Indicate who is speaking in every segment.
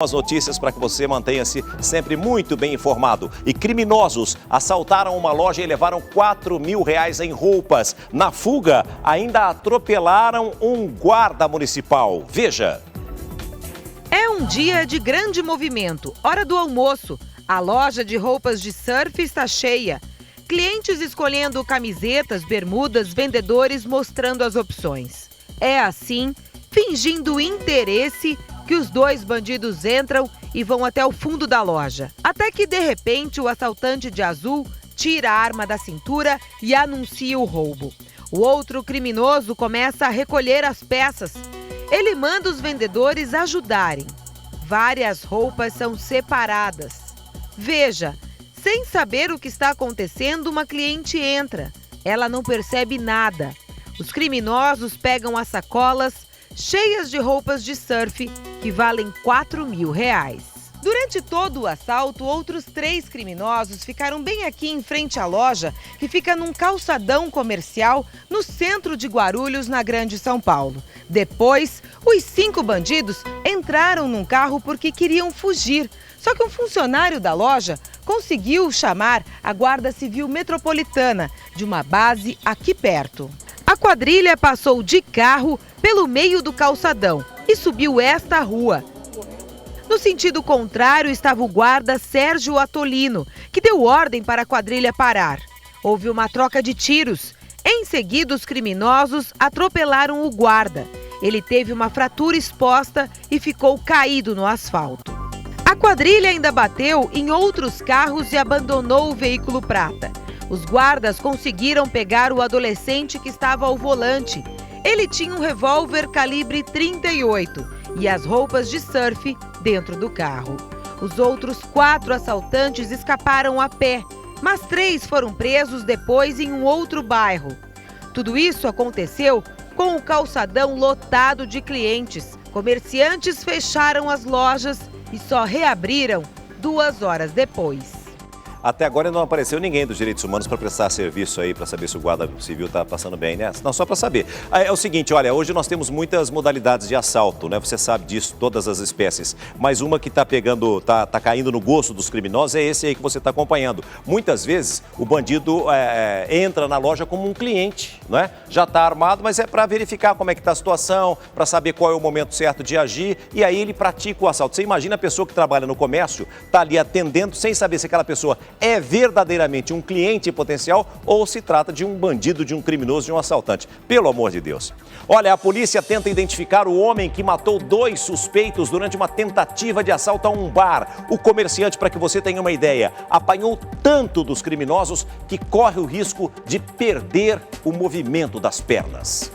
Speaker 1: As notícias para que você mantenha-se sempre muito bem informado. E criminosos assaltaram uma loja e levaram R$ 4.000 em roupas. Na fuga, ainda atropelaram um guarda municipal. Veja.
Speaker 2: É um dia de grande movimento. Hora do almoço. A loja de roupas de surf está cheia. Clientes escolhendo camisetas, bermudas, vendedores mostrando as opções. É assim, fingindo interesse, que os dois bandidos entram e vão até o fundo da loja. Até que, de repente, o assaltante de azul tira a arma da cintura e anuncia o roubo. O outro criminoso começa a recolher as peças. Ele manda os vendedores ajudarem. Várias roupas são separadas. Veja, sem saber o que está acontecendo, uma cliente entra. Ela não percebe nada. Os criminosos pegam as sacolas cheias de roupas de surf que valem R$ 4.000. Durante todo o assalto, outros 3 criminosos ficaram bem aqui em frente à loja, que fica num calçadão comercial no centro de Guarulhos, na Grande São Paulo. Depois, os 5 bandidos entraram num carro porque queriam fugir. Só que um funcionário da loja conseguiu chamar a Guarda Civil Metropolitana de uma base aqui perto. A quadrilha passou de carro pelo meio do calçadão e subiu esta rua. No sentido contrário estava o guarda Sérgio Atolino, que deu ordem para a quadrilha parar. Houve uma troca de tiros. Em seguida, os criminosos atropelaram o guarda. Ele teve uma fratura exposta e ficou caído no asfalto. A quadrilha ainda bateu em outros carros e abandonou o veículo prata. Os guardas conseguiram pegar o adolescente que estava ao volante. Ele tinha um revólver calibre 38 e as roupas de surf dentro do carro. Os outros 4 assaltantes escaparam a pé, mas 3 foram presos depois em um outro bairro. Tudo isso aconteceu com o calçadão lotado de clientes. Comerciantes fecharam as lojas e só reabriram 2 horas depois.
Speaker 1: Até agora não apareceu ninguém dos direitos humanos para prestar serviço aí, para saber se o guarda civil está passando bem, né? Não, só para saber. É o seguinte, olha, hoje nós temos muitas modalidades de assalto, né? Você sabe disso, todas as espécies. Mas uma que está pegando, tá caindo no gosto dos criminosos é esse aí que você está acompanhando. Muitas vezes o bandido entra na loja como um cliente, né? Já está armado, mas é para verificar como é que está a situação, para saber qual é o momento certo de agir, e aí ele pratica o assalto. Você imagina a pessoa que trabalha no comércio, está ali atendendo, sem saber se aquela pessoa é verdadeiramente um cliente potencial ou se trata de um bandido, de um criminoso, de um assaltante. Pelo amor de Deus. Olha, a polícia tenta identificar o homem que matou 2 suspeitos durante uma tentativa de assalto a um bar. O comerciante, para que você tenha uma ideia, apanhou tanto dos criminosos que corre o risco de perder o movimento das pernas.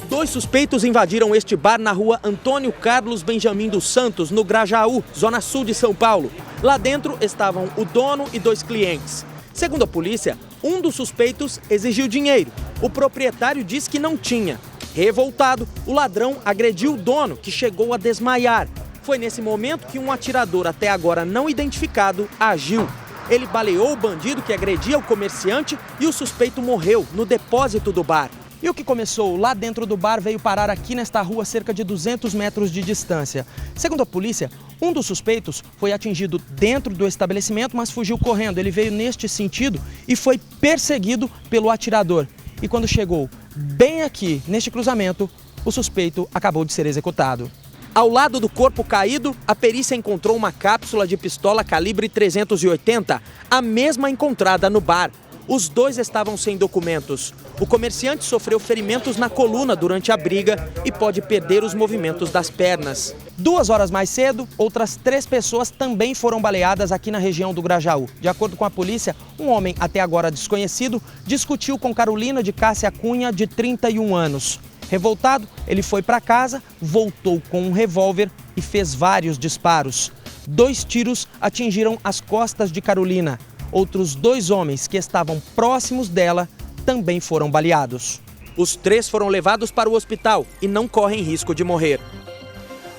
Speaker 3: 2 suspeitos invadiram este bar na rua Antônio Carlos Benjamin dos Santos, no Grajaú, zona sul de São Paulo. Lá dentro estavam o dono e 2 clientes. Segundo a polícia, um dos suspeitos exigiu dinheiro. O proprietário disse que não tinha. Revoltado, o ladrão agrediu o dono, que chegou a desmaiar. Foi nesse momento que um atirador até agora não identificado agiu. Ele baleou o bandido que agredia o comerciante e o suspeito morreu no depósito do bar. E o que começou lá dentro do bar veio parar aqui nesta rua a cerca de 200 metros de distância. Segundo a polícia, um dos suspeitos foi atingido dentro do estabelecimento, mas fugiu correndo. Ele veio neste sentido e foi perseguido pelo atirador. E quando chegou bem aqui, neste cruzamento, o suspeito acabou de ser executado. Ao lado do corpo caído, a perícia encontrou uma cápsula de pistola calibre 380, a mesma encontrada no bar. Os 2 estavam sem documentos. O comerciante sofreu ferimentos na coluna durante a briga e pode perder os movimentos das pernas. 2 horas mais cedo, outras 3 pessoas também foram baleadas aqui na região do Grajaú. De acordo com a polícia, um homem até agora desconhecido discutiu com Carolina de Cássia Cunha, de 31 anos. Revoltado, ele foi para casa, voltou com um revólver e fez vários disparos. 2 tiros atingiram as costas de Carolina. Outros 2 homens que estavam próximos dela também foram baleados. Os 3 foram levados para o hospital e não correm risco de morrer.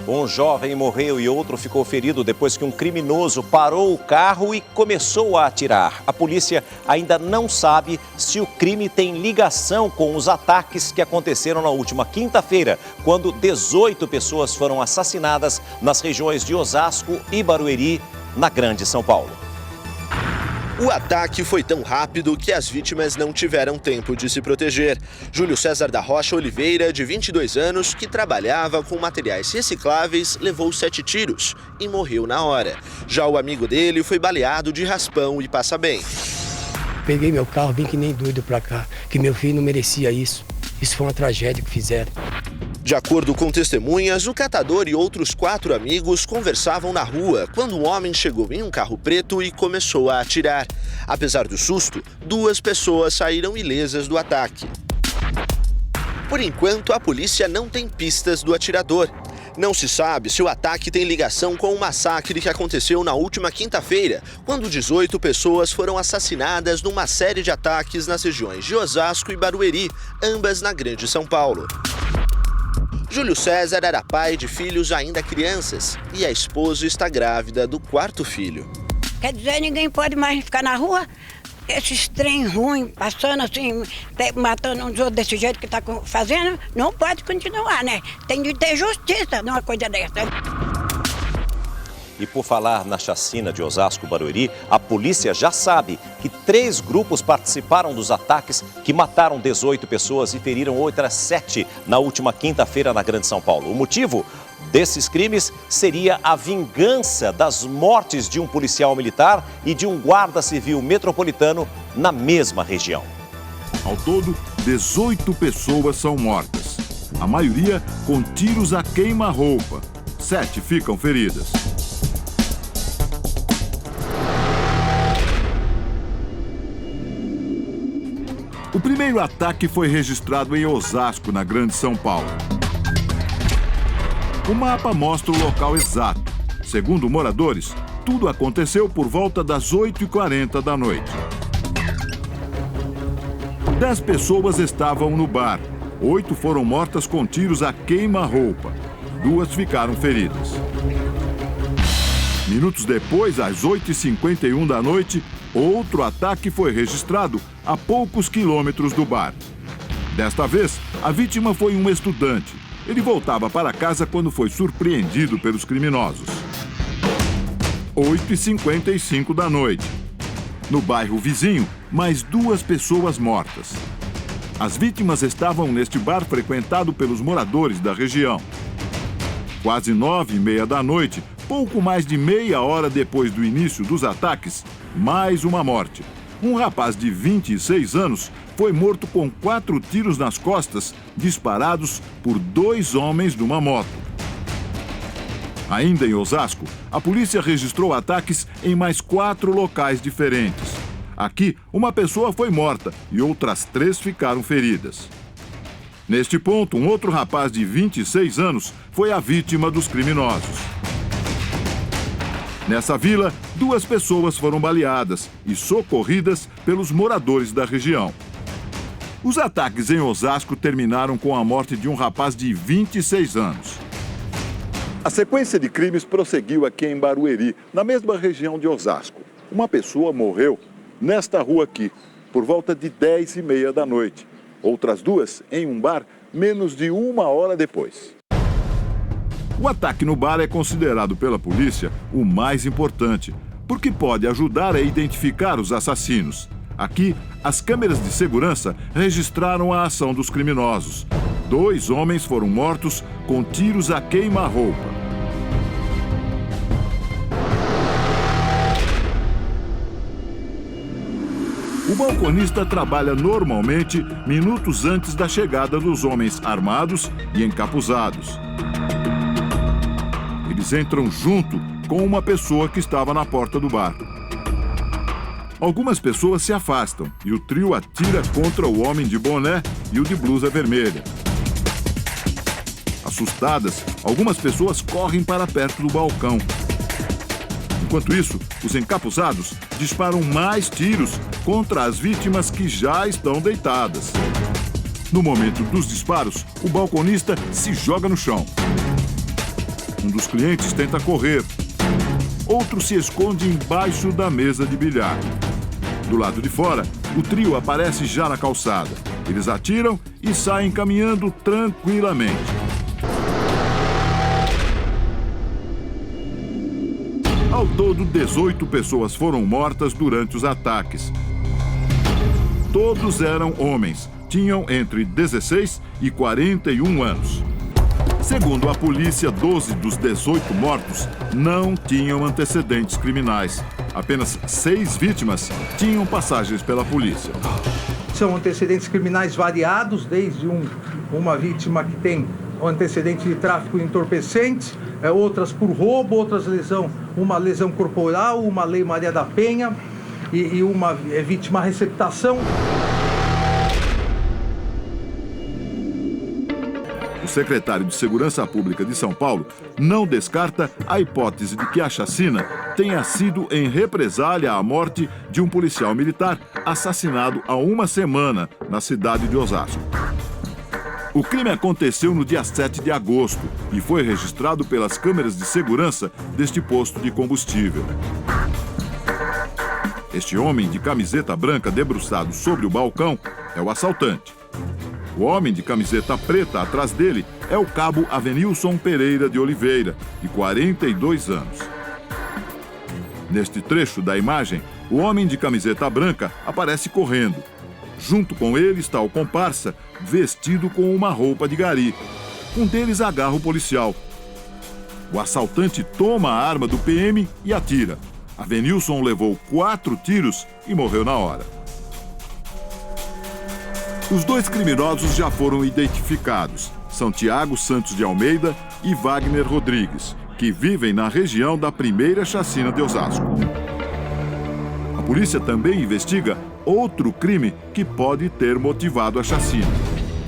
Speaker 1: Um jovem morreu e outro ficou ferido depois que um criminoso parou o carro e começou a atirar. A polícia ainda não sabe se o crime tem ligação com os ataques que aconteceram na última quinta-feira, quando 18 pessoas foram assassinadas nas regiões de Osasco e Barueri, na Grande São Paulo.
Speaker 4: O ataque foi tão rápido que as vítimas não tiveram tempo de se proteger. Júlio César da Rocha Oliveira, de 22 anos, que trabalhava com materiais recicláveis, levou 7 tiros e morreu na hora. Já o amigo dele foi baleado de raspão e passa bem.
Speaker 5: Peguei meu carro, vim que nem doido pra cá, que meu filho não merecia isso. Isso foi uma tragédia que fizeram.
Speaker 4: De acordo com testemunhas, o catador e outros 4 amigos conversavam na rua quando um homem chegou em um carro preto e começou a atirar. Apesar do susto, 2 pessoas saíram ilesas do ataque. Por enquanto, a polícia não tem pistas do atirador. Não se sabe se o ataque tem ligação com o massacre que aconteceu na última quinta-feira, quando 18 pessoas foram assassinadas numa série de ataques nas regiões de Osasco e Barueri, ambas na Grande São Paulo. Júlio César era pai de filhos ainda crianças e a esposa está grávida do 4º filho.
Speaker 6: Quer dizer, ninguém pode mais ficar na rua? Esses trem ruins, passando assim, matando uns outros desse jeito que está fazendo, não pode continuar, né? Tem de ter justiça numa coisa dessa.
Speaker 1: E por falar na chacina de Osasco Barueri, a polícia já sabe que 3 grupos participaram dos ataques que mataram 18 pessoas e feriram outras 7 na última quinta-feira na Grande São Paulo. O motivo desses crimes seria a vingança das mortes de um policial militar e de um guarda civil metropolitano na mesma região.
Speaker 7: Ao todo, 18 pessoas são mortas, a maioria com tiros a queima-roupa. 7 ficam feridas. O primeiro ataque foi registrado em Osasco, na Grande São Paulo. O mapa mostra o local exato. Segundo moradores, tudo aconteceu por volta das 8h40 da noite. 10 pessoas estavam no bar. 8 foram mortas com tiros a queima-roupa. 2 ficaram feridas. Minutos depois, às 8h51 da noite, outro ataque foi registrado a poucos quilômetros do bar. Desta vez, a vítima foi um estudante. Ele voltava para casa quando foi surpreendido pelos criminosos. 8h55 da noite. No bairro vizinho, mais 2 pessoas mortas. As vítimas estavam neste bar frequentado pelos moradores da região. Quase 9h30 da noite, pouco mais de meia hora depois do início dos ataques, mais uma morte. Um rapaz de 26 anos foi morto com 4 tiros nas costas, disparados por 2 homens numa moto. Ainda em Osasco, a polícia registrou ataques em mais 4 locais diferentes. Aqui, uma pessoa foi morta e outras 3 ficaram feridas. Neste ponto, um outro rapaz de 26 anos foi a vítima dos criminosos. Nessa vila, 2 pessoas foram baleadas e socorridas pelos moradores da região. Os ataques em Osasco terminaram com a morte de um rapaz de 26 anos. A sequência de crimes prosseguiu aqui em Barueri, na mesma região de Osasco. Uma pessoa morreu nesta rua aqui, por volta de 10h30 da noite. Outras 2 em um bar, menos de 1 hora depois. O ataque no bar é considerado pela polícia o mais importante, porque pode ajudar a identificar os assassinos. Aqui, as câmeras de segurança registraram a ação dos criminosos. 2 homens foram mortos com tiros a queima-roupa. O balconista trabalha normalmente minutos antes da chegada dos homens armados e encapuzados. Eles entram junto com uma pessoa que estava na porta do bar. Algumas pessoas se afastam e o trio atira contra o homem de boné e o de blusa vermelha. Assustadas, algumas pessoas correm para perto do balcão. Enquanto isso, os encapuzados disparam mais tiros contra as vítimas que já estão deitadas. No momento dos disparos, o balconista se joga no chão. Um dos clientes tenta correr. Outro se esconde embaixo da mesa de bilhar. Do lado de fora, o trio aparece já na calçada. Eles atiram e saem caminhando tranquilamente. Ao todo, 18 pessoas foram mortas durante os ataques. Todos eram homens, tinham entre 16 e 41 anos. Segundo a polícia, 12 dos 18 mortos não tinham antecedentes criminais. Apenas 6 vítimas tinham passagens pela polícia.
Speaker 8: São antecedentes criminais variados, desde uma vítima que tem um antecedente de tráfico de entorpecentes, outras por roubo, outras uma lesão corporal, uma Lei Maria da Penha e uma vítima receptação.
Speaker 7: O secretário de Segurança Pública de São Paulo não descarta a hipótese de que a chacina tenha sido em represália à morte de um policial militar assassinado há uma semana na cidade de Osasco. O crime aconteceu no dia 7 de agosto e foi registrado pelas câmeras de segurança deste posto de combustível. Este homem de camiseta branca debruçado sobre o balcão é o assaltante. O homem de camiseta preta atrás dele é o cabo Avenilson Pereira de Oliveira, de 42 anos. Neste trecho da imagem, o homem de camiseta branca aparece correndo. Junto com ele está o comparsa, vestido com uma roupa de gari. Um deles agarra o policial. O assaltante toma a arma do PM e atira. Avenilson levou 4 tiros e morreu na hora. Os 2 criminosos já foram identificados. São Tiago Santos de Almeida e Wagner Rodrigues, que vivem na região da primeira chacina de Osasco. A polícia também investiga outro crime que pode ter motivado a chacina.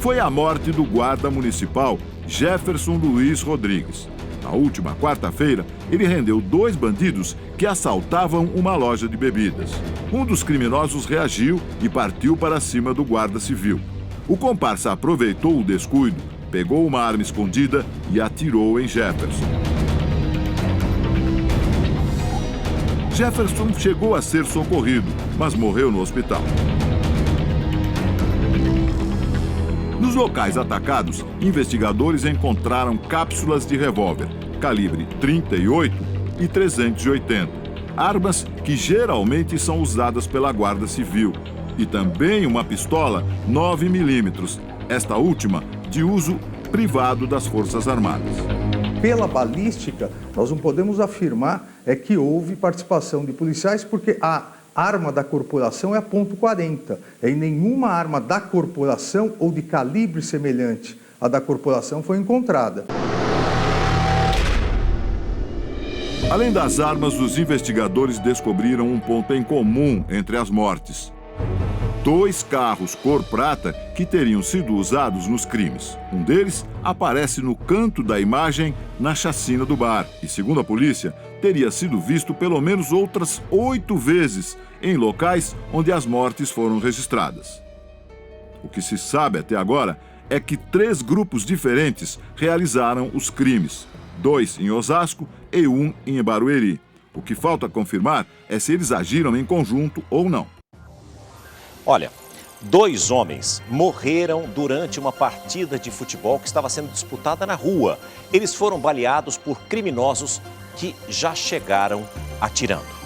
Speaker 7: Foi a morte do guarda municipal Jefferson Luiz Rodrigues. Na última quarta-feira, ele rendeu 2 bandidos que assaltavam uma loja de bebidas. Um dos criminosos reagiu e partiu para cima do guarda civil. O comparsa aproveitou o descuido, pegou uma arma escondida e atirou em Jefferson. Jefferson chegou a ser socorrido, mas morreu no hospital. Nos locais atacados, investigadores encontraram cápsulas de revólver, calibre 38 e 380, armas que geralmente são usadas pela Guarda Civil, e também uma pistola 9mm, esta última de uso privado das Forças Armadas.
Speaker 8: Pela balística, nós não podemos afirmar que houve participação de policiais, porque a arma da corporação é a .40. E nenhuma arma da corporação ou de calibre semelhante à da corporação foi encontrada.
Speaker 7: Além das armas, os investigadores descobriram um ponto em comum entre as mortes. 2 carros cor prata que teriam sido usados nos crimes. Um deles aparece no canto da imagem na chacina do bar e, segundo a polícia, teria sido visto pelo menos outras 8 vezes em locais onde as mortes foram registradas. O que se sabe até agora é que 3 grupos diferentes realizaram os crimes, 2 em Osasco e 1 em Barueri. O que falta confirmar é se eles agiram em conjunto ou não.
Speaker 1: Olha, 2 homens morreram durante uma partida de futebol que estava sendo disputada na rua. Eles foram baleados por criminosos que já chegaram atirando.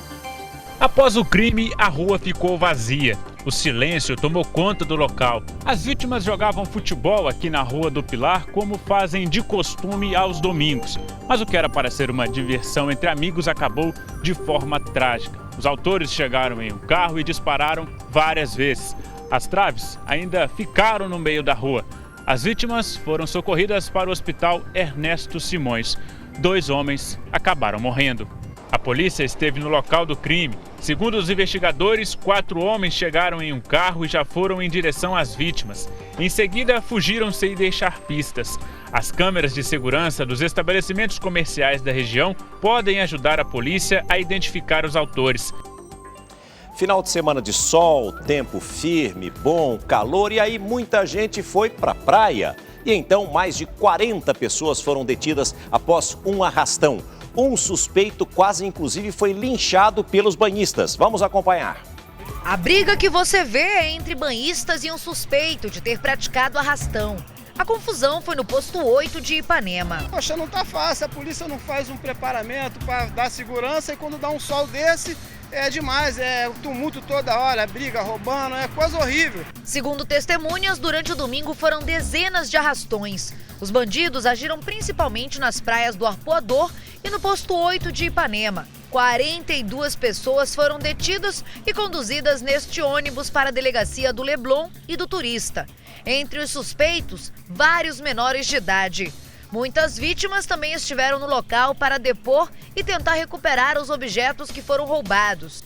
Speaker 9: Após o crime, a rua ficou vazia. O silêncio tomou conta do local. As vítimas jogavam futebol aqui na Rua do Pilar, como fazem de costume aos domingos. Mas o que era para ser uma diversão entre amigos acabou de forma trágica. Os autores chegaram em um carro e dispararam várias vezes. As traves ainda ficaram no meio da rua. As vítimas foram socorridas para o Hospital Ernesto Simões. 2 homens acabaram morrendo. A polícia esteve no local do crime. Segundo os investigadores, 4 homens chegaram em um carro e já foram em direção às vítimas. Em seguida, fugiram sem deixar pistas. As câmeras de segurança dos estabelecimentos comerciais da região podem ajudar a polícia a identificar os autores.
Speaker 1: Final de semana de sol, tempo firme, bom, calor, e aí muita gente foi pra praia. E então, mais de 40 pessoas foram detidas após um arrastão. Um suspeito quase, inclusive, foi linchado pelos banhistas. Vamos acompanhar.
Speaker 10: A briga que você vê é entre banhistas e um suspeito de ter praticado arrastão. A confusão foi no posto 8 de Ipanema.
Speaker 11: Poxa, não tá fácil, a polícia não faz um preparamento para dar segurança e quando dá um sol desse é demais, é tumulto toda hora, briga, roubando, é coisa horrível.
Speaker 10: Segundo testemunhas, durante o domingo foram dezenas de arrastões. Os bandidos agiram principalmente nas praias do Arpoador e no posto 8 de Ipanema. 42 pessoas foram detidas e conduzidas neste ônibus para a delegacia do Leblon e do Turista. Entre os suspeitos, vários menores de idade. Muitas vítimas também estiveram no local para depor e tentar recuperar os objetos que foram roubados.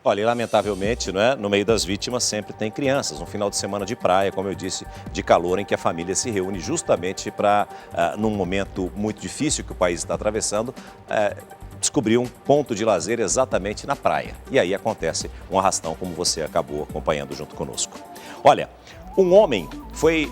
Speaker 1: Olha, e lamentavelmente, né, no meio das vítimas sempre tem crianças. Um final de semana de praia, como eu disse, de calor, em que a família se reúne justamente para, num momento muito difícil que o país está atravessando, descobrir um ponto de lazer exatamente na praia. E aí acontece um arrastão, como você acabou acompanhando junto conosco. Olha, um homem foi,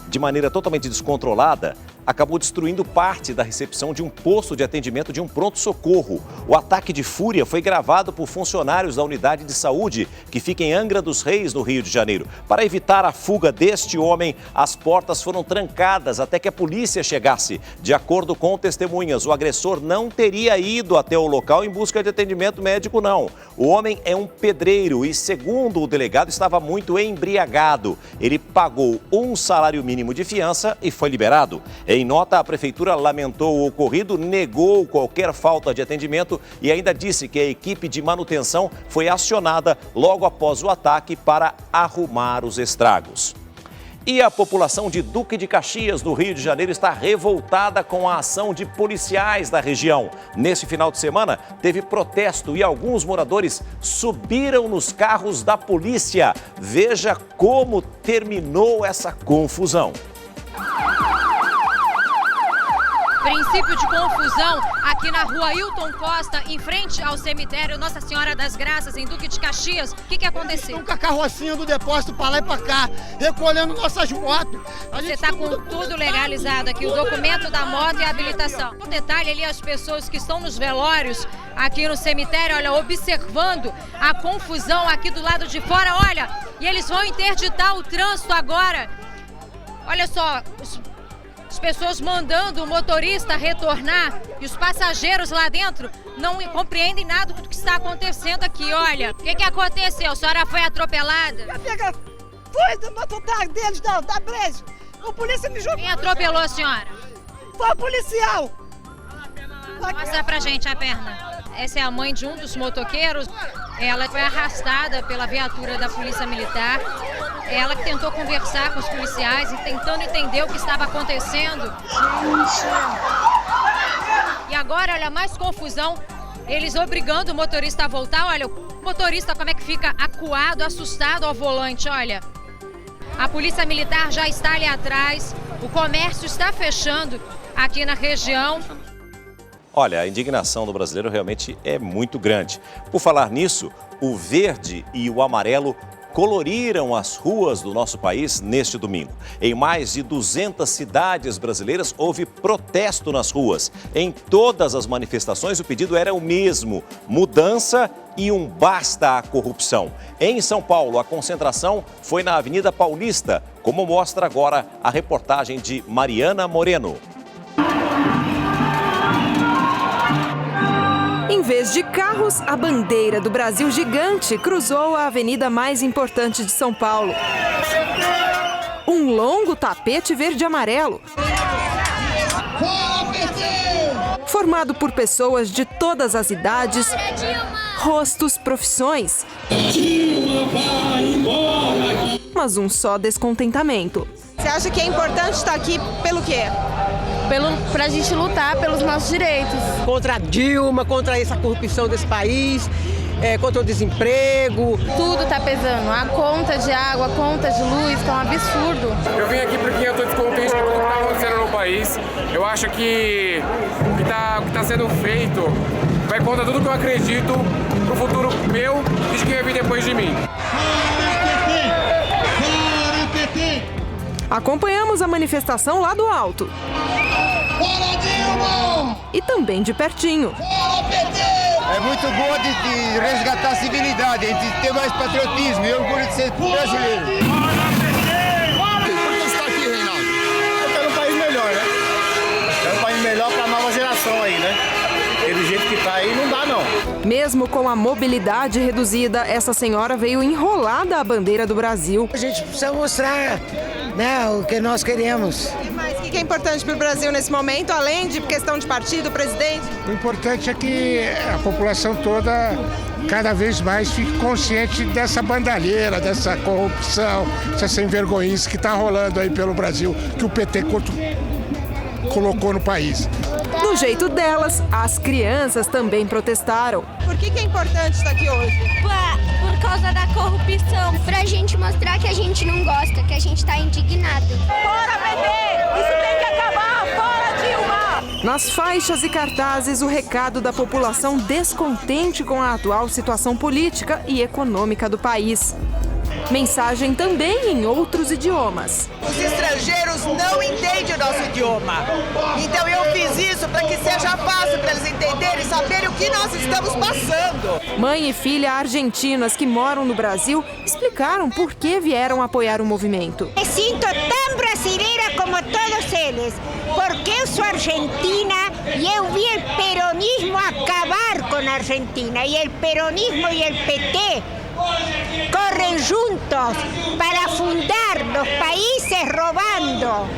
Speaker 1: de maneira totalmente descontrolada, acabou destruindo parte da recepção de um posto de atendimento de um pronto-socorro. O ataque de fúria foi gravado por funcionários da unidade de saúde, que fica em Angra dos Reis, no Rio de Janeiro. Para evitar a fuga deste homem, as portas foram trancadas até que a polícia chegasse. De acordo com testemunhas, o agressor não teria ido até o local em busca de atendimento médico, não. O homem é um pedreiro e, segundo o delegado, estava muito embriagado. Ele pagou um salário mínimo de fiança e foi liberado. Em nota, a prefeitura lamentou o ocorrido, negou qualquer falta de atendimento e ainda disse que a equipe de manutenção foi acionada logo após o ataque para arrumar os estragos. E a população de Duque de Caxias, no Rio de Janeiro, está revoltada com a ação de policiais da região. Nesse final de semana, teve protesto e alguns moradores subiram nos carros da polícia. Veja como terminou essa confusão.
Speaker 12: Princípio de confusão aqui na rua Hilton Costa, em frente ao cemitério Nossa Senhora das Graças, em Duque de Caxias. O que aconteceu?
Speaker 11: Estão com a carrocinha do depósito para lá e para cá, recolhendo nossas motos.
Speaker 12: Você está com tudo legalizado aqui, o documento da moto e a habilitação. Um detalhe ali, as pessoas que estão nos velórios aqui no cemitério, olha, observando a confusão aqui do lado de fora, olha, e eles vão interditar o trânsito agora. Olha só, as pessoas mandando o motorista retornar e os passageiros lá dentro não compreendem nada do que está acontecendo aqui. Olha, o que aconteceu? A senhora foi atropelada?
Speaker 13: Minha filha foi do mototáxi deles, da Brejo. O polícia me jogou.
Speaker 12: Quem atropelou a senhora?
Speaker 13: Foi o policial.
Speaker 12: Mostra pra gente a perna. Essa é a mãe de um dos motoqueiros. Ela foi arrastada pela viatura da Polícia Militar. Ela que tentou conversar com os policiais e tentando entender o que estava acontecendo. E agora, olha, mais confusão. Eles obrigando o motorista a voltar. Olha, o motorista como é que fica acuado, assustado ao volante, olha. A Polícia Militar já está ali atrás. O comércio está fechando aqui na região.
Speaker 1: Olha, a indignação do brasileiro realmente é muito grande. Por falar nisso, o verde e o amarelo coloriram as ruas do nosso país neste domingo. Em mais de 200 cidades brasileiras houve protesto nas ruas. Em todas as manifestações o pedido era o mesmo: mudança e um basta à corrupção. Em São Paulo, a concentração foi na Avenida Paulista, como mostra agora a reportagem de Mariana Moreno.
Speaker 14: Em vez de carros, a bandeira do Brasil gigante cruzou a avenida mais importante de São Paulo. Um longo tapete verde e amarelo. Formado por pessoas de todas as idades, rostos, profissões. Mas um só descontentamento.
Speaker 15: Você acha que é importante estar aqui pelo quê?
Speaker 16: Pra gente lutar pelos nossos direitos.
Speaker 17: Contra a Dilma, contra essa corrupção desse país, contra o desemprego.
Speaker 16: Tudo tá pesando. A conta de água, a conta de luz, tá um absurdo.
Speaker 18: Eu vim aqui porque eu tô descontente com tudo que tá acontecendo no país. Eu acho que o que tá sendo feito vai contra tudo que eu acredito pro futuro meu e de quem vai vir depois de mim.
Speaker 14: Acompanhamos a manifestação lá do alto.
Speaker 19: Fora Dilma!
Speaker 14: E também de pertinho.
Speaker 19: Fora PT! É muito bom de resgatar a civilidade, de ter mais patriotismo e orgulho de ser brasileiro. Fora PT! Por que você está aqui, Reinaldo? Eu quero um país melhor, né? Quero um país melhor para a nova geração aí, né? Porque do jeito que tá aí não dá, não.
Speaker 14: Mesmo com a mobilidade reduzida, essa senhora veio enrolada à bandeira do Brasil.
Speaker 20: A gente precisa mostrar, né, o que nós queremos.
Speaker 15: E mais, o que é importante para o Brasil nesse momento, além de questão de partido, presidente?
Speaker 21: O importante é que a população toda cada vez mais fique consciente dessa bandalheira, dessa corrupção, dessa sem-vergonhice que está rolando aí pelo Brasil, que o PT colocou no país.
Speaker 14: Do jeito delas, as crianças também protestaram.
Speaker 15: Por que é importante estar aqui hoje?
Speaker 22: Por causa da corrupção. Pra gente mostrar que a gente não gosta, que a gente tá indignado.
Speaker 13: Fora PT! Isso tem que acabar! Fora Dilma!
Speaker 14: Nas faixas e cartazes, o recado da população descontente com a atual situação política e econômica do país. Mensagem também em outros idiomas.
Speaker 23: Os estrangeiros não entendem o nosso idioma. Então eu fiz isso para que seja fácil para eles entenderem e saberem o que nós estamos passando.
Speaker 14: Mãe e filha argentinas que moram no Brasil explicaram por que vieram apoiar o movimento.
Speaker 24: Me sinto tão brasileira como todos eles, porque eu sou argentina e eu vi o peronismo acabar com a Argentina. E o peronismo e o PT correm juntos para afundar os países roubando.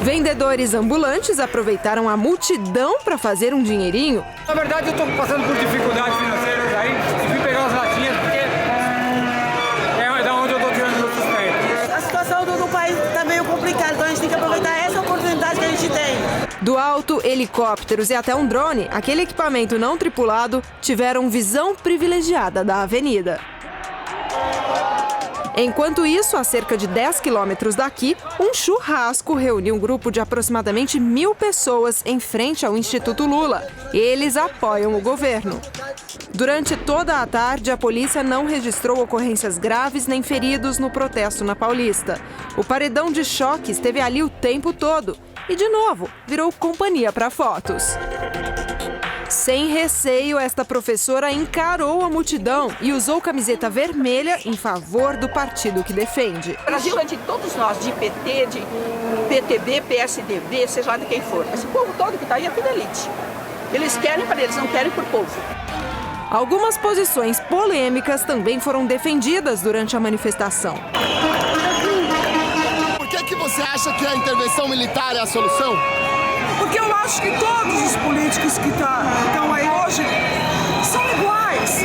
Speaker 14: Vendedores ambulantes aproveitaram a multidão para fazer um dinheirinho.
Speaker 25: Na verdade, eu estou passando por dificuldades financeiras aí e vim pegar as latinhas porque é da onde eu estou tirando meu sustento.
Speaker 13: A situação do país está meio complicada, então a gente tem que aproveitar essa oportunidade que a gente tem.
Speaker 14: Do alto, helicópteros e até um drone, aquele equipamento não tripulado, tiveram visão privilegiada da avenida. Enquanto isso, a cerca de 10 quilômetros daqui, um churrasco reuniu um grupo de aproximadamente 1.000 pessoas em frente ao Instituto Lula. Eles apoiam o governo. Durante toda a tarde, a polícia não registrou ocorrências graves nem feridos no protesto na Paulista. O paredão de choque esteve ali o tempo todo e, de novo, virou companhia para fotos. Sem receio, esta professora encarou a multidão e usou camiseta vermelha em favor do partido que defende.
Speaker 26: O Brasil é de todos nós, de PT, de PTB, PSDB, seja lá de quem for. Esse povo todo que está aí é tudo elite. Eles querem para eles, não querem por povo.
Speaker 14: Algumas posições polêmicas também foram defendidas durante a manifestação.
Speaker 19: Por que você acha que a intervenção militar é a solução?
Speaker 13: Porque eu acho que todos os políticos que estão aí hoje são iguais.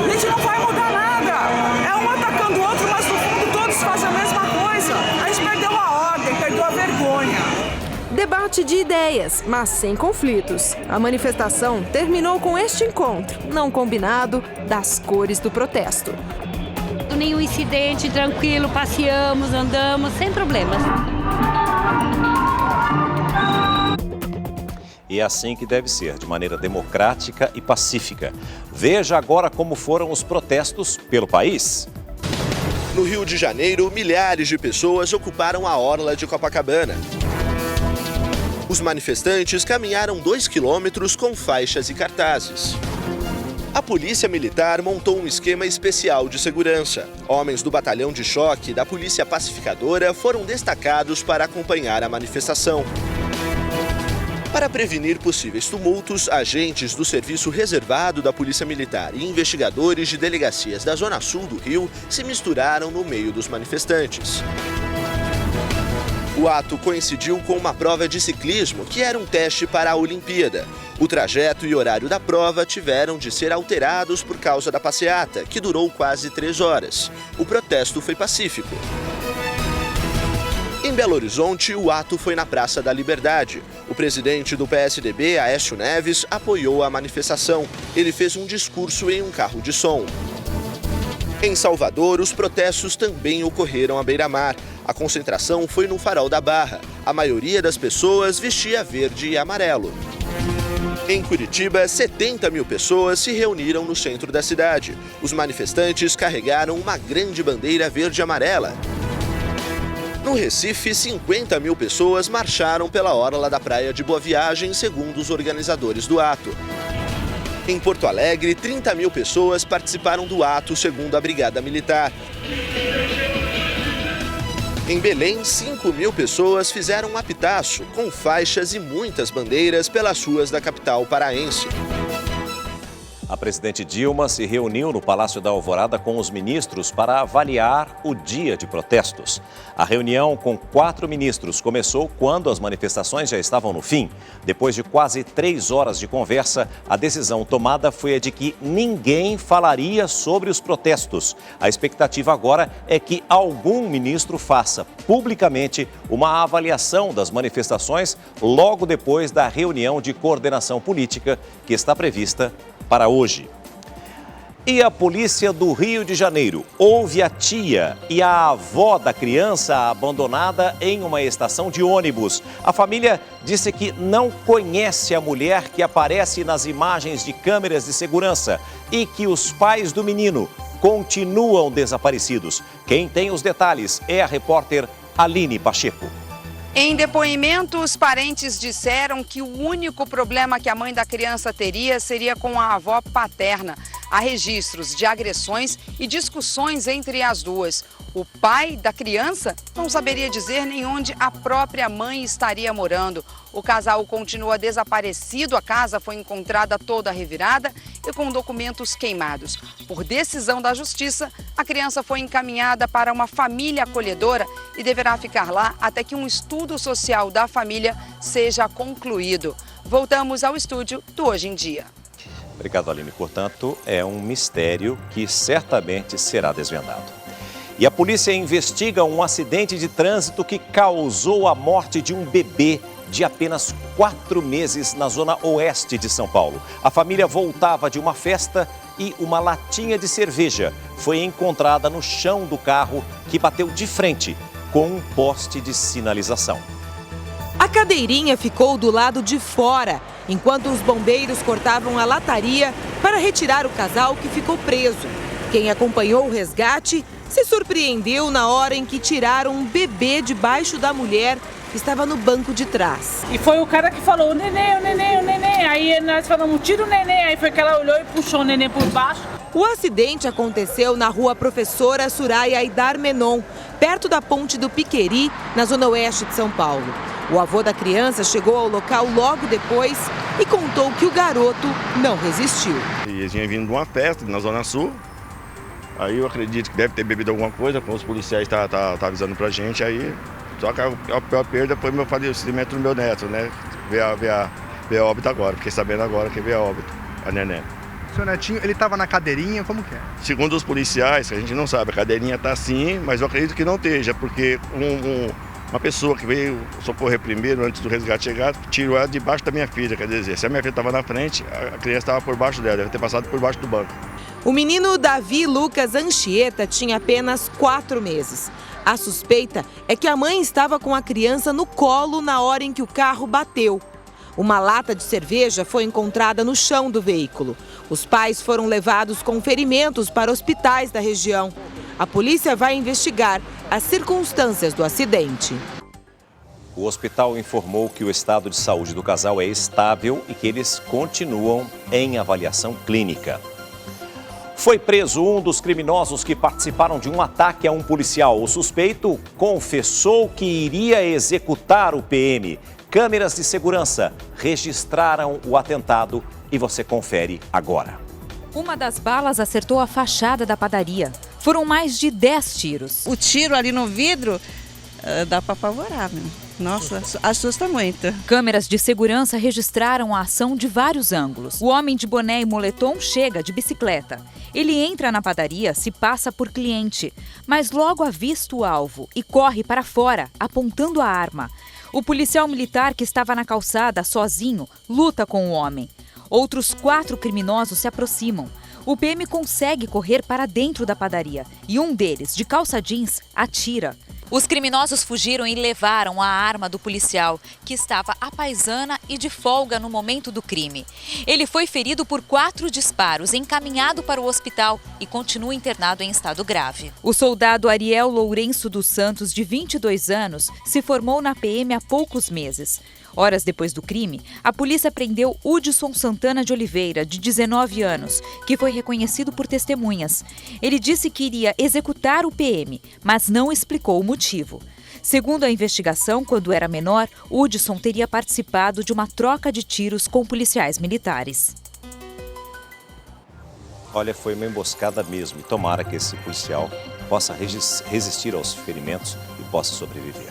Speaker 13: A gente não vai mudar nada. É um atacando o outro, mas no fundo todos fazem a mesma coisa. A gente perdeu a ordem, perdeu a vergonha.
Speaker 14: Debate de ideias, mas sem conflitos. A manifestação terminou com este encontro, não combinado, das cores do protesto.
Speaker 27: Nenhum incidente, tranquilo, passeamos, andamos, sem problemas.
Speaker 1: E é assim que deve ser, de maneira democrática e pacífica. Veja agora como foram os protestos pelo país.
Speaker 4: No Rio de Janeiro, milhares de pessoas ocuparam a orla de Copacabana. Os manifestantes caminharam 2 quilômetros com faixas e cartazes. A polícia militar montou um esquema especial de segurança. Homens do batalhão de choque da Polícia Pacificadora foram destacados para acompanhar a manifestação. Para prevenir possíveis tumultos, agentes do Serviço Reservado da Polícia Militar e investigadores de delegacias da Zona Sul do Rio se misturaram no meio dos manifestantes. O ato coincidiu com uma prova de ciclismo, que era um teste para a Olimpíada. O trajeto e horário da prova tiveram de ser alterados por causa da passeata, que durou quase 3 horas. O protesto foi pacífico. Em Belo Horizonte, o ato foi na Praça da Liberdade. O presidente do PSDB, Aécio Neves, apoiou a manifestação. Ele fez um discurso em um carro de som. Em Salvador, os protestos também ocorreram à beira-mar. A concentração foi no Farol da Barra. A maioria das pessoas vestia verde e amarelo. Em Curitiba, 70 mil pessoas se reuniram no centro da cidade. Os manifestantes carregaram uma grande bandeira verde e amarela. No Recife, 50 mil pessoas marcharam pela orla da praia de Boa Viagem, segundo os organizadores do ato. Em Porto Alegre, 30 mil pessoas participaram do ato, segundo a Brigada Militar. Em Belém, 5 mil pessoas fizeram um apitaço, com faixas e muitas bandeiras pelas ruas da capital paraense.
Speaker 1: A presidente Dilma se reuniu no Palácio da Alvorada com os ministros para avaliar o dia de protestos. A reunião com 4 ministros começou quando as manifestações já estavam no fim. Depois de quase 3 horas de conversa, a decisão tomada foi a de que ninguém falaria sobre os protestos. A expectativa agora é que algum ministro faça publicamente uma avaliação das manifestações logo depois da reunião de coordenação política que está prevista para hoje. E a polícia do Rio de Janeiro ouve a tia e a avó da criança abandonada em uma estação de ônibus. A família disse que não conhece a mulher que aparece nas imagens de câmeras de segurança e que os pais do menino continuam desaparecidos. Quem tem os detalhes é a repórter Aline Pacheco.
Speaker 2: Em depoimento, os parentes disseram que o único problema que a mãe da criança teria seria com a avó paterna. Há registros de agressões e discussões entre as duas. O pai da criança não saberia dizer nem onde a própria mãe estaria morando. O casal continua desaparecido, a casa foi encontrada toda revirada e com documentos queimados. Por decisão da Justiça, a criança foi encaminhada para uma família acolhedora e deverá ficar lá até que um estudo social da família seja concluído. Voltamos ao estúdio do Hoje em Dia.
Speaker 1: Obrigado, Aline. Portanto, é um mistério que certamente será desvendado. E a polícia investiga um acidente de trânsito que causou a morte de um bebê de apenas 4 meses na zona oeste de São Paulo. A família voltava de uma festa e uma latinha de cerveja foi encontrada no chão do carro que bateu de frente com um poste de sinalização.
Speaker 3: A cadeirinha ficou do lado de fora, enquanto os bombeiros cortavam a lataria para retirar o casal que ficou preso. Quem acompanhou o resgate se surpreendeu na hora em que tiraram um bebê debaixo da mulher que estava no banco de trás.
Speaker 5: E foi o cara que falou, o neném, o neném, o neném. Aí nós falamos, tira o neném. Aí foi que ela olhou e puxou o neném por baixo.
Speaker 3: O acidente aconteceu na rua Professora Suraya Aidar Menon, perto da ponte do Piqueri, na zona oeste de São Paulo. O avô da criança chegou ao local logo depois e contou que o garoto não resistiu.
Speaker 6: Ele tinha vindo de uma festa na Zona Sul. Aí eu acredito que deve ter bebido alguma coisa, como os policiais tá avisando pra gente. Aí, só que a pior perda foi meu falecimento do meu neto, né? Veio a óbito agora, fiquei sabendo agora que veio a óbito, a neném.
Speaker 7: O seu netinho, ele estava na cadeirinha, como que é?
Speaker 6: Segundo os policiais, a gente não sabe, a cadeirinha tá sim, mas eu acredito que não esteja, porque uma pessoa que veio socorrer primeiro, antes do resgate chegar, tirou ela debaixo da minha filha, quer dizer, se a minha filha estava na frente, a criança estava por baixo dela, deve ter passado por baixo do banco.
Speaker 3: O menino Davi Lucas Anchieta tinha apenas 4 meses. A suspeita é que a mãe estava com a criança no colo na hora em que o carro bateu. Uma lata de cerveja foi encontrada no chão do veículo. Os pais foram levados com ferimentos para hospitais da região. A polícia vai investigar as circunstâncias do acidente.
Speaker 1: O hospital informou que o estado de saúde do casal é estável e que eles continuam em avaliação clínica. Foi preso um dos criminosos que participaram de um ataque a um policial. O suspeito confessou que iria executar o PM. Câmeras de segurança registraram o atentado e você confere agora.
Speaker 8: Uma das balas acertou a fachada da padaria. Foram mais de 10 tiros.
Speaker 9: O tiro ali no vidro dá para apavorar, né? Nossa, assusta muito.
Speaker 8: Câmeras de segurança registraram a ação de vários ângulos. O homem de boné e moletom chega de bicicleta. Ele entra na padaria, se passa por cliente, mas logo avista o alvo e corre para fora, apontando a arma. O policial militar que estava na calçada, sozinho, luta com o homem. Outros 4 criminosos se aproximam. O PM consegue correr para dentro da padaria e um deles, de calça jeans, atira. Os criminosos fugiram e levaram a arma do policial, que estava à paisana e de folga no momento do crime. Ele foi ferido por 4 disparos, encaminhado para o hospital e continua internado em estado grave. O soldado Ariel Lourenço dos Santos, de 22 anos, se formou na PM há poucos meses. Horas depois do crime, a polícia prendeu Hudson Santana de Oliveira, de 19 anos, que foi reconhecido por testemunhas. Ele disse que iria executar o PM, mas não explicou o motivo. Segundo a investigação, quando era menor, Hudson teria participado de uma troca de tiros com policiais militares.
Speaker 1: Olha, foi uma emboscada mesmo. E tomara que esse policial possa resistir aos ferimentos e possa sobreviver.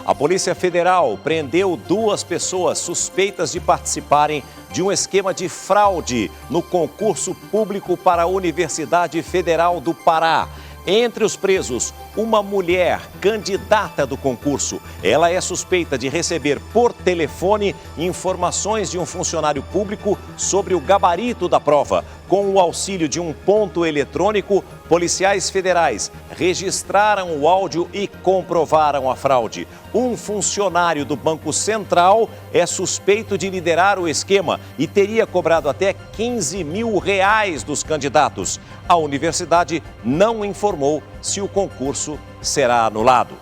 Speaker 1: A Polícia Federal prendeu 2 pessoas suspeitas de participarem de um esquema de fraude no concurso público para a Universidade Federal do Pará. Entre os presos, uma mulher candidata do concurso. Ela é suspeita de receber por telefone informações de um funcionário público sobre o gabarito da prova. Com o auxílio de um ponto eletrônico, policiais federais registraram o áudio e comprovaram a fraude. Um funcionário do Banco Central é suspeito de liderar o esquema e teria cobrado até R$15 mil dos candidatos. A universidade não informou se o concurso será anulado.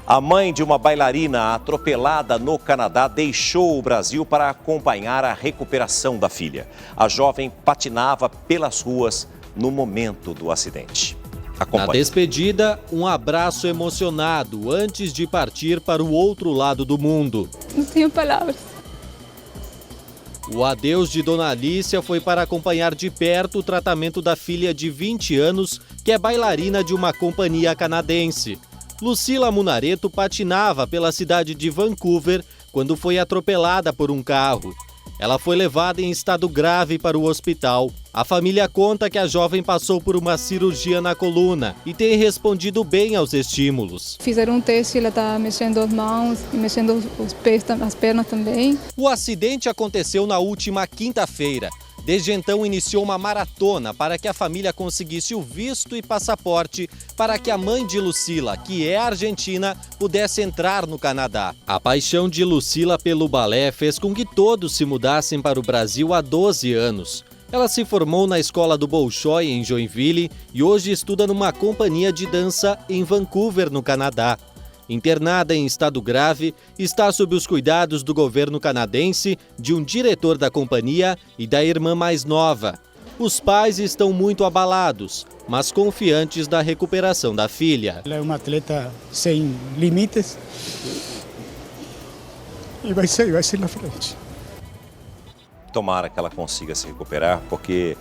Speaker 1: A mãe de uma bailarina atropelada no Canadá deixou o Brasil para acompanhar a recuperação da filha. A jovem patinava pelas ruas no momento do acidente. Acompanhe.
Speaker 10: Na despedida, um abraço emocionado antes de partir para o outro lado do mundo.
Speaker 11: Não tenho palavras.
Speaker 10: O adeus de Dona Alícia foi para acompanhar de perto o tratamento da filha de 20 anos, que é bailarina de uma companhia canadense. Lucila Munareto patinava pela cidade de Vancouver quando foi atropelada por um carro. Ela foi levada em estado grave para o hospital. A família conta que a jovem passou por uma cirurgia na coluna e tem respondido bem aos estímulos.
Speaker 11: Fizeram um teste, ela está mexendo as mãos e mexendo os pés, as pernas também.
Speaker 10: O acidente aconteceu na última quinta-feira. Desde então, iniciou uma maratona para que a família conseguisse o visto e passaporte para que a mãe de Lucila, que é argentina, pudesse entrar no Canadá. A paixão de Lucila pelo balé fez com que todos se mudassem para o Brasil há 12 anos. Ela se formou na escola do Bolshoi, em Joinville, e hoje estuda numa companhia de dança em Vancouver, no Canadá. Internada em estado grave, está sob os cuidados do governo canadense, de um diretor da companhia e da irmã mais nova. Os pais estão muito abalados, mas confiantes da recuperação da filha.
Speaker 21: Ela é uma atleta sem limites e vai ser na frente.
Speaker 1: Tomara que ela consiga se recuperar, porque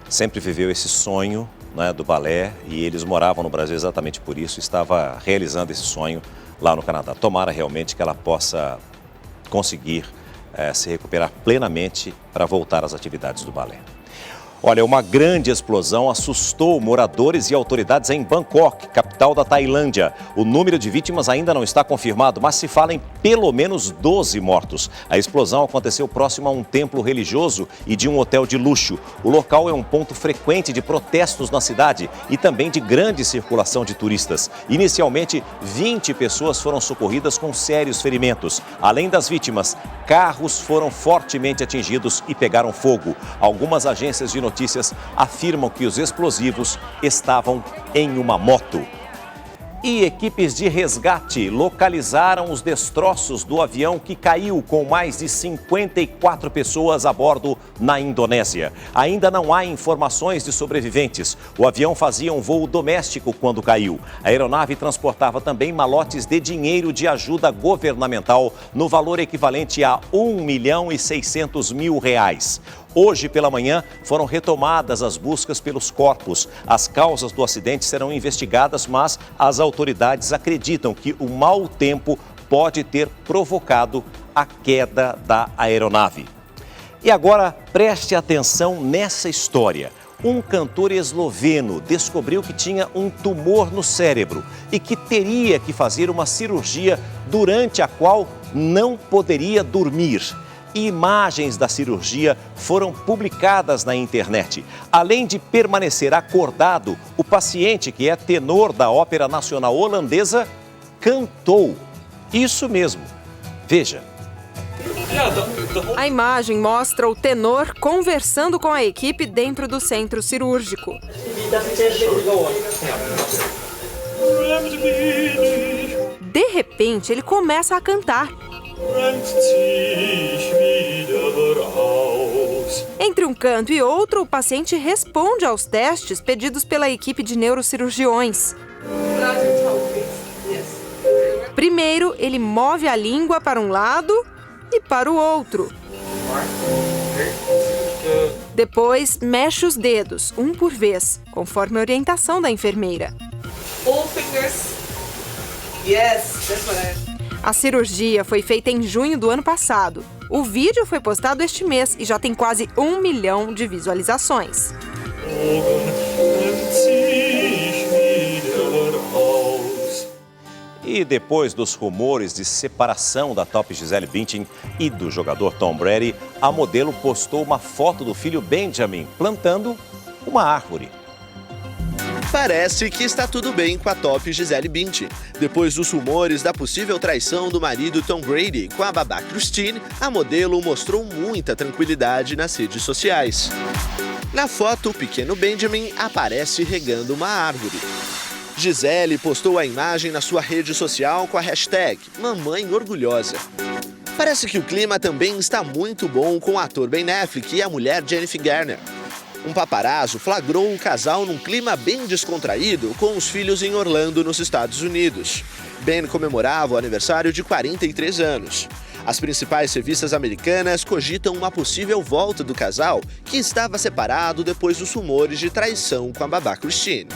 Speaker 1: sempre viveu esse sonho, né, do balé, e eles moravam no Brasil exatamente por isso, estava realizando esse sonho lá no Canadá. Tomara realmente que ela possa conseguir se recuperar plenamente para voltar às atividades do balé. Olha, uma grande explosão assustou moradores e autoridades em Bangkok, capital da Tailândia. O número de vítimas ainda não está confirmado, mas se fala em pelo menos 12 mortos. A explosão aconteceu próximo a um templo religioso e de um hotel de luxo. O local é um ponto frequente de protestos na cidade e também de grande circulação de turistas. Inicialmente, 20 pessoas foram socorridas com sérios ferimentos. Além das vítimas, carros foram fortemente atingidos e pegaram fogo. Algumas agências de notícias afirmam que os explosivos estavam em uma moto. E equipes de resgate localizaram os destroços do avião que caiu com mais de 54 pessoas a bordo na Indonésia. Ainda não há informações de sobreviventes. O avião fazia um voo doméstico quando caiu. A aeronave transportava também malotes de dinheiro de ajuda governamental no valor equivalente a R$1.600.000. Hoje pela manhã foram retomadas as buscas pelos corpos. As causas do acidente serão investigadas, mas as autoridades acreditam que o mau tempo pode ter provocado a queda da aeronave. E agora preste atenção nessa história. Um cantor esloveno descobriu que tinha um tumor no cérebro e que teria que fazer uma cirurgia durante a qual não poderia dormir. imagens da cirurgia foram publicadas na internet. Além de permanecer acordado, o paciente, que é tenor da Ópera Nacional Holandesa, cantou. Isso mesmo. Veja.
Speaker 14: A imagem mostra o tenor conversando com a equipe dentro do centro cirúrgico. De repente, ele começa a cantar. Entre um canto e outro, o paciente responde aos testes pedidos pela equipe de neurocirurgiões. Primeiro, ele move a língua para um lado e para o outro. Depois, mexe os dedos, um por vez, conforme a orientação da enfermeira. A cirurgia foi feita em junho do ano passado. O vídeo foi postado este mês e já tem quase 1 milhão de visualizações.
Speaker 1: E depois dos rumores de separação da top Gisele Bündchen e do jogador Tom Brady, a modelo postou uma foto do filho Benjamin plantando uma árvore.
Speaker 4: Parece que está tudo bem com a top Gisele Bündchen. Depois dos rumores da possível traição do marido Tom Brady com a babá Christine, a modelo mostrou muita tranquilidade nas redes sociais. Na foto, o pequeno Benjamin aparece regando uma árvore. Gisele postou a imagem na sua rede social com a hashtag Mamãe Orgulhosa. Parece que o clima também está muito bom com o ator Ben Affleck e a mulher Jennifer Garner. Um paparazzo flagrou o casal num clima bem descontraído com os filhos em Orlando, nos Estados Unidos. Ben comemorava o aniversário de 43 anos. As principais revistas americanas cogitam uma possível volta do casal, que estava separado depois dos rumores de traição com a babá Christine.